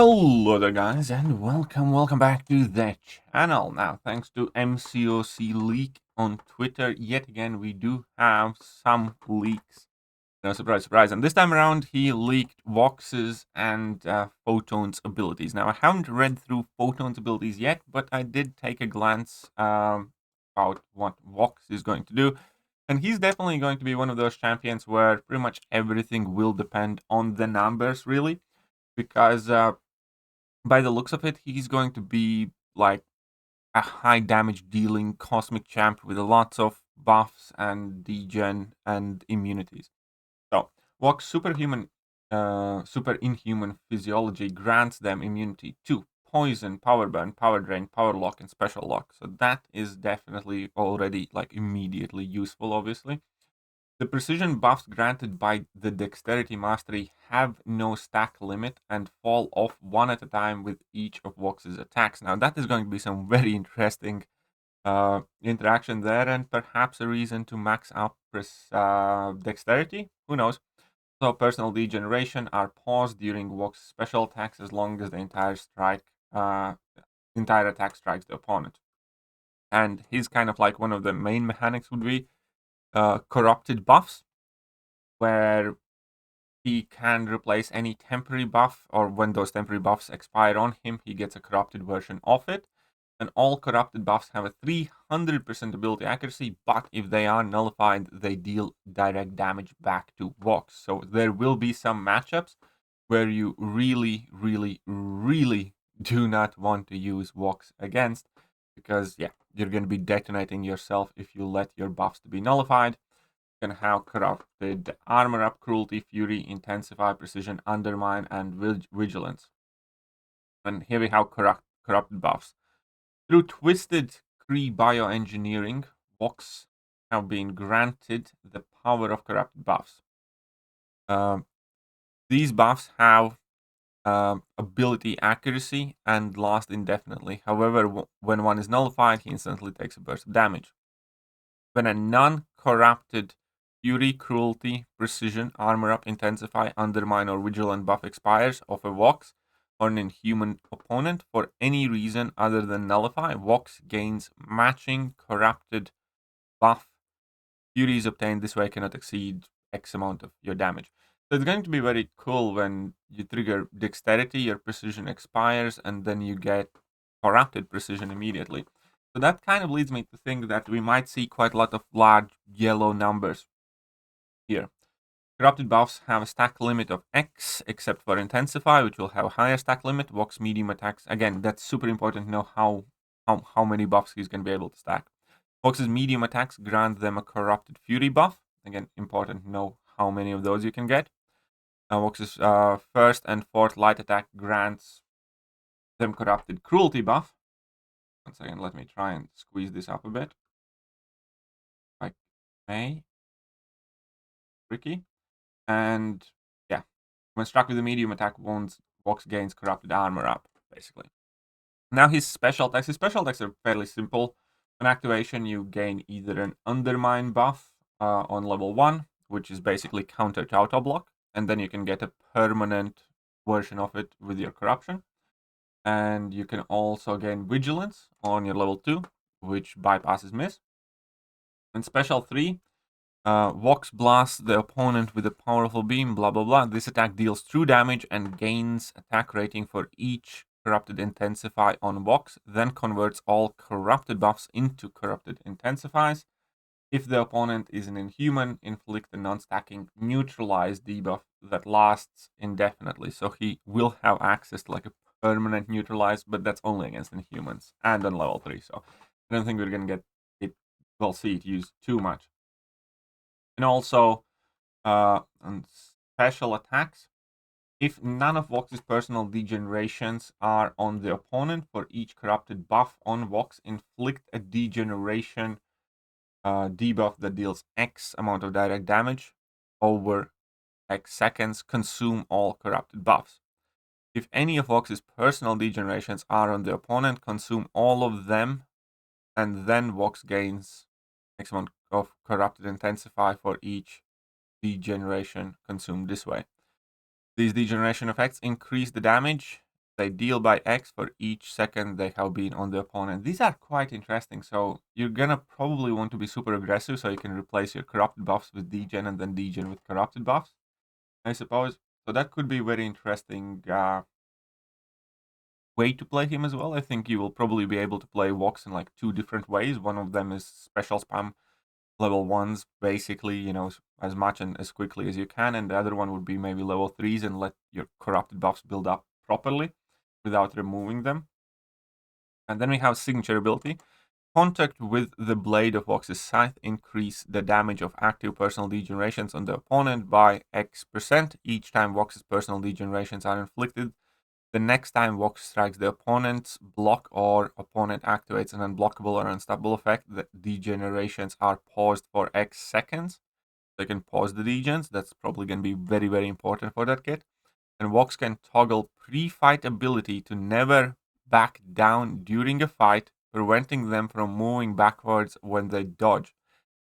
Hello there guys and welcome back to the channel. Now thanks to MCOC leak on Twitter, yet again we do have some leaks. No surprise, surprise. And this time around he leaked Vox's and Photon's abilities. Now I haven't read through Photon's abilities yet, but I did take a glance about what Vox is going to do. And he's definitely going to be one of those champions where pretty much everything will depend on the numbers, really. Because by the looks of it, he's going to be like a high damage dealing cosmic champ with lots of buffs and degen and immunities. So, Vox super inhuman physiology grants them immunity to poison, power burn, power drain, power lock, and special lock. So that is definitely already like immediately useful, obviously. The precision buffs granted by the Dexterity Mastery have no stack limit and fall off one at a time with each of Vox's attacks. Now that is going to be some very interesting interaction there, and perhaps a reason to max out Dexterity. Who knows? So personal degeneration are paused during Vox's special attacks as long as the entire attack strikes the opponent. And he's kind of like one of the main mechanics would be corrupted buffs, where he can replace any temporary buff, or when those temporary buffs expire on him, he gets a corrupted version of it. And all corrupted buffs have a 300% ability accuracy, but if they are nullified, they deal direct damage back to Vox. So there will be some matchups where you really do not want to use Vox against, because yeah, you're going to be detonating yourself if you let your buffs to be nullified. You can have corrupted armor up, cruelty, fury, intensify, precision, undermine, and vigilance. And here we have corrupted buffs. Through twisted Kree bioengineering, Vox have been granted the power of corrupted buffs. These buffs have ability accuracy and last indefinitely. However, when one is nullified, he instantly takes a burst of damage. When a non-corrupted fury, cruelty, precision, armor up, intensify, undermine, or vigilant buff expires of a Vox or an inhuman opponent for any reason other than nullify, Vox gains matching corrupted buff. Furies obtained this way cannot exceed X amount of your damage. So it's going to be very cool when you trigger Dexterity, your precision expires, and then you get corrupted precision immediately. So that kind of leads me to think that we might see quite a lot of large yellow numbers here. Corrupted buffs have a stack limit of X, except for Intensify, which will have a higher stack limit. Vox medium attacks, again, that's super important to know how many buffs he's going to be able to stack. Vox's medium attacks grant them a Corrupted Fury buff. Again, important to know how many of those you can get. Vox's first and fourth light attack grants them Corrupted Cruelty buff. 1 second, let me try and squeeze this up a bit. Like, may. Tricky. And yeah, when struck with a medium attack wounds, Vox gains corrupted armor up, basically. Now his special attacks. His special attacks are fairly simple. On activation, you gain either an undermine buff on level 1, which is basically counter to auto block, and then you can get a permanent version of it with your corruption. And you can also gain vigilance on your level 2, which bypasses miss. And special 3, Vox blasts the opponent with a powerful beam, blah blah blah. This attack deals true damage and gains attack rating for each corrupted intensify on Vox, then converts all corrupted buffs into corrupted intensifies. If the opponent is an inhuman, inflict a non-stacking neutralize debuff that lasts indefinitely. So he will have access to like a permanent neutralize, but that's only against inhumans and on level 3. So I don't think we're gonna get it. We'll see it used too much. And also on special attacks, if none of Vox's personal degenerations are on the opponent, for each corrupted buff on Vox, inflict a degeneration debuff that deals X amount of direct damage over X seconds. Consume all corrupted buffs. If any of Vox's personal degenerations are on the opponent, consume all of them, and then Vox gains X amount of corrupted intensify for each degeneration consumed this way. These degeneration effects increase the damage they deal by X for each second they have been on the opponent. These are quite interesting. So you're gonna probably want to be super aggressive so you can replace your corrupted buffs with Degen and then Degen with corrupted buffs, I suppose. So that could be very interesting way to play him as well. I think you will probably be able to play Vox in like 2 different ways. One of them is special spam level 1s, basically, as much and as quickly as you can, and the other one would be maybe level 3s and let your corrupted buffs build up properly without removing them. And then we have signature ability. Contact with the blade of Vox's scythe increase the damage of active personal degenerations on the opponent by X% each time Vox's personal degenerations are inflicted. The next time Vox strikes the opponent's block or opponent activates an unblockable or unstoppable effect, the degenerations are paused for X seconds. They can pause the degens. That's probably going to be very, very important for that kit. And Vox can toggle pre-fight ability to never back down during a fight, preventing them from moving backwards when they dodge.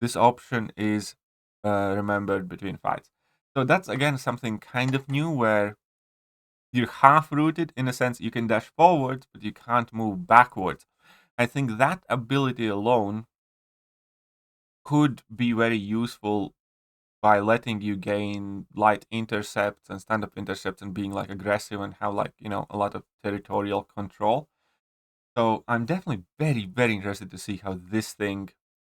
This option is remembered between fights. So that's again something kind of new where you're half rooted in a sense you can dash forwards, but you can't move backwards. I think that ability alone could be very useful by letting you gain light intercepts and stand-up intercepts and being like aggressive and have like, a lot of territorial control. So I'm definitely very, very interested to see how this thing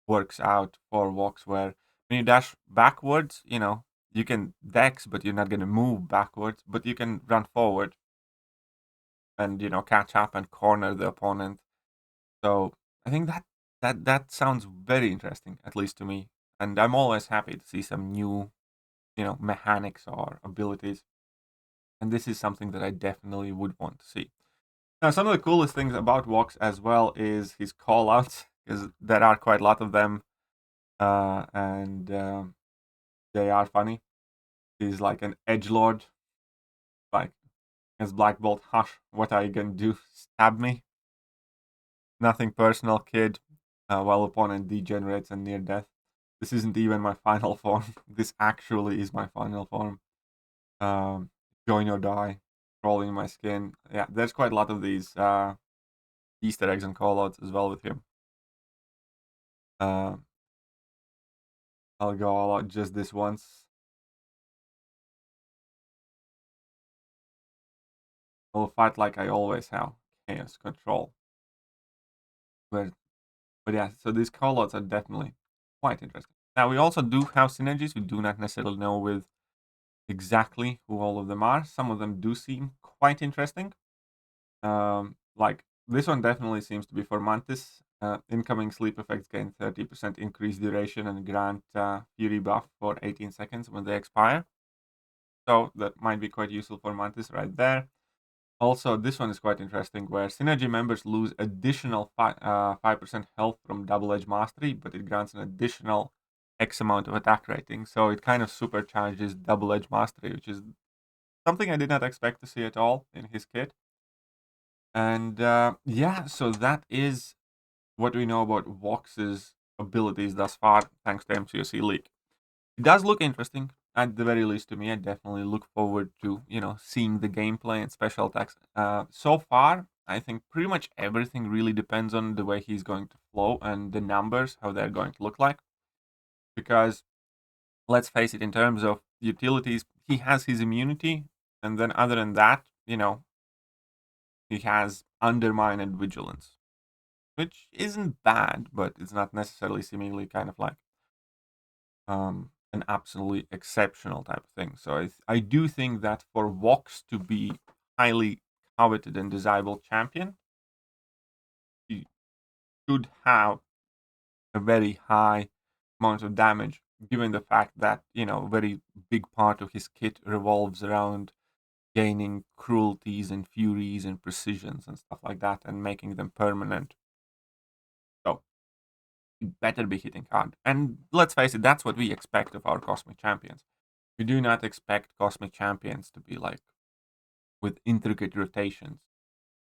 works out for Vox, where when you dash backwards, you can dex, but you're not going to move backwards, but you can run forward and, catch up and corner the opponent. So I think that sounds very interesting, at least to me. And I'm always happy to see some new mechanics or abilities. And this is something that I definitely would want to see. Now, some of the coolest things about Vox as well is his callouts, because there are quite a lot of them, and they are funny. He's like an edgelord, like his Black Bolt, hush, what are you gonna do? Stab me? Nothing personal, kid. While opponent degenerates and near death. This isn't even my final form. This actually is my final form. Join or die, crawling my skin. Yeah, there's quite a lot of these Easter eggs and callouts as well with him. Uh, I'll go all out just this once. I'll fight like I always have. Chaos control. But yeah, so these callouts are definitely quite interesting. Now we also do have synergies. We do not necessarily know with exactly who all of them are. Some of them do seem quite interesting. Like this one definitely seems to be for Mantis. Incoming sleep effects gain 30% increased duration and grant Fury buff for 18 seconds when they expire. So that might be quite useful for Mantis right there. Also, this one is quite interesting, where Synergy members lose additional 5% health from Double Edge Mastery, but it grants an additional X amount of attack rating. So it kind of supercharges Double Edge Mastery, which is something I did not expect to see at all in his kit. And yeah, so that is what we know about Vox's abilities thus far, thanks to MCOC leak. It does look interesting, at the very least to me. I definitely look forward to, seeing the gameplay and special attacks. So far, I think pretty much everything really depends on the way he's going to flow and the numbers, how they're going to look like. Because, let's face it, in terms of utilities, he has his immunity, and then other than that, he has Undermine and Vigilance, which isn't bad, but it's not necessarily seemingly kind of like an absolutely exceptional type of thing. So I do think that for Vox to be highly coveted and desirable champion, he should have a very high amount of damage, given the fact that, a very big part of his kit revolves around gaining cruelties and furies and precisions and stuff like that and making them permanent. So he better be hitting hard. And let's face it, that's what we expect of our Cosmic Champions. We do not expect Cosmic Champions to be like with intricate rotations,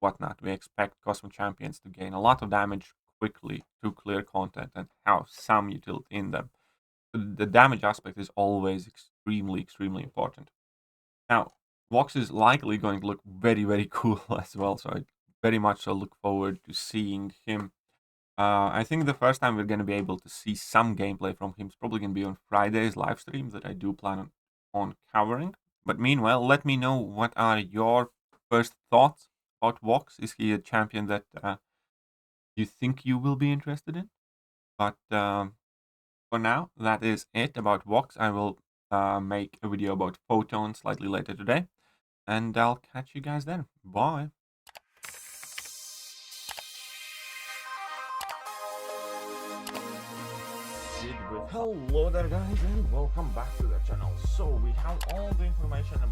whatnot. We expect Cosmic Champions to gain a lot of damage quickly to clear content and have some utility in them. The damage aspect is always extremely, extremely important. Now, Vox is likely going to look very, very cool as well. So I very much so look forward to seeing him. I think the first time we're going to be able to see some gameplay from him is probably going to be on Friday's live stream that I do plan on covering. But meanwhile, let me know what are your first thoughts about Vox. Is he a champion that you think you will be interested in? But for now, that is it about Vox. I will make a video about Photon slightly later today. And I'll catch you guys then. Bye. Hello there guys and welcome back to the channel. So we have all the information about